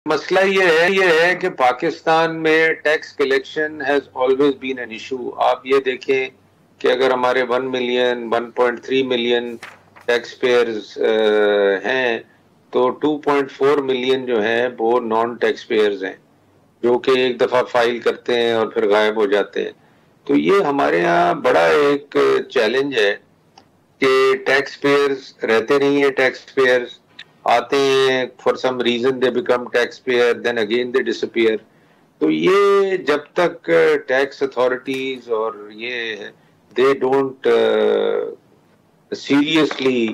मसला ये है कि पाकिस्तान में tax collection has always been an issue. आप ये देखें कि अगर हमारे 1 मिलियन 1.3 मिलियन टैक्स पेयर्स हैं तो 2.4 मिलियन जो हैं वो नॉन टैक्स पेयर्स हैं, जो कि एक दफ़ा फाइल करते हैं और फिर गायब हो जाते हैं। तो ये हमारे यहाँ बड़ा एक चैलेंज है कि टैक्स पेयर्स रहते नहीं है। टैक्स पेयर्स आते हैं, for some reason they become tax payer, then again they disappear. तो ये जब तक टैक्स अथॉरिटीज और ये they don't seriously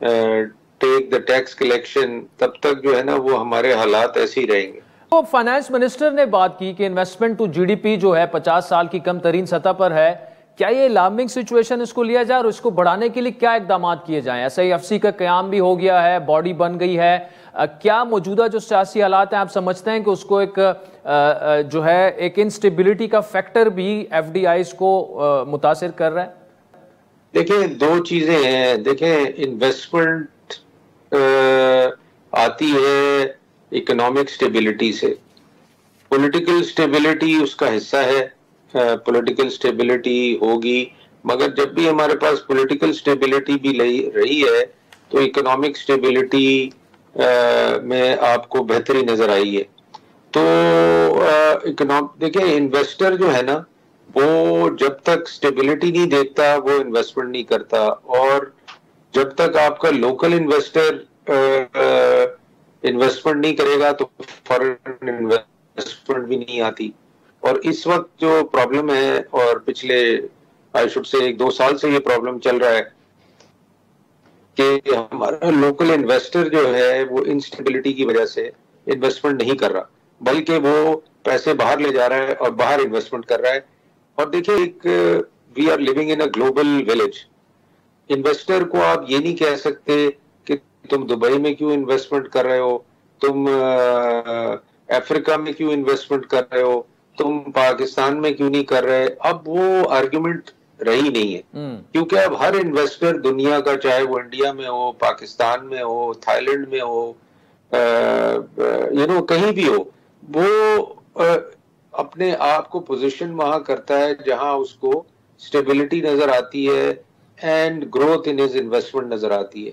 take the tax collection, तब तक जो है ना वो हमारे हालात ऐसे ही रहेंगे। तो फाइनेंस मिनिस्टर ने बात की कि इन्वेस्टमेंट टू जीडीपी जो है 50 साल की कम तरीन सतह पर है। क्या ये अलार्मिंग सिचुएशन इसको लिया जाए और इसको बढ़ाने के लिए क्या इकदाम किए जाएं? SIFC का क़याम भी हो गया है, बॉडी बन गई है। क्या मौजूदा जो सियासी हालात हैं आप समझते हैं कि उसको एक जो है एक इंस्टेबिलिटी का फैक्टर भी FDIs को मुतासिर कर रहा है? देखें, दो चीजें हैं। देखें, इन्वेस्टमेंट आती है इकोनॉमिक स्टेबिलिटी से, पॉलिटिकल स्टेबिलिटी उसका हिस्सा है। पॉलिटिकल स्टेबिलिटी होगी, मगर जब भी हमारे पास पॉलिटिकल स्टेबिलिटी भी रही है तो इकोनॉमिक स्टेबिलिटी में आपको बेहतरी नजर आई है। तो देखिए, इन्वेस्टर जो है ना वो जब तक स्टेबिलिटी नहीं देखता वो इन्वेस्टमेंट नहीं करता, और जब तक आपका लोकल इन्वेस्टर इन्वेस्टमेंट नहीं करेगा तो फॉरेन इन्वेस्टमेंट भी नहीं आती। और इस वक्त जो प्रॉब्लम है, और पिछले आई शुड से 1-2 साल से ये प्रॉब्लम चल रहा है कि हमारा लोकल इन्वेस्टर जो है वो इंस्टेबिलिटी की वजह से इन्वेस्टमेंट नहीं कर रहा, बल्कि वो पैसे बाहर ले जा रहा है और बाहर इन्वेस्टमेंट कर रहा है। और देखिए, एक we are living in a global village. Investor को आप ये नहीं कह सकते कि तुम दुबई में क्यों इन्वेस्टमेंट कर रहे हो, तुम अफ्रीका में क्यों इन्वेस्टमेंट कर रहे हो, तुम पाकिस्तान में क्यों नहीं कर रहे। अब वो आर्गुमेंट रही नहीं है, क्योंकि अब हर इन्वेस्टर दुनिया का, चाहे वो इंडिया में हो, पाकिस्तान में हो, थाईलैंड में हो, कहीं भी हो, वो अपने आप को पोजीशन वहां करता है जहां उसको स्टेबिलिटी नजर आती है and growth in his investment नजर आती है।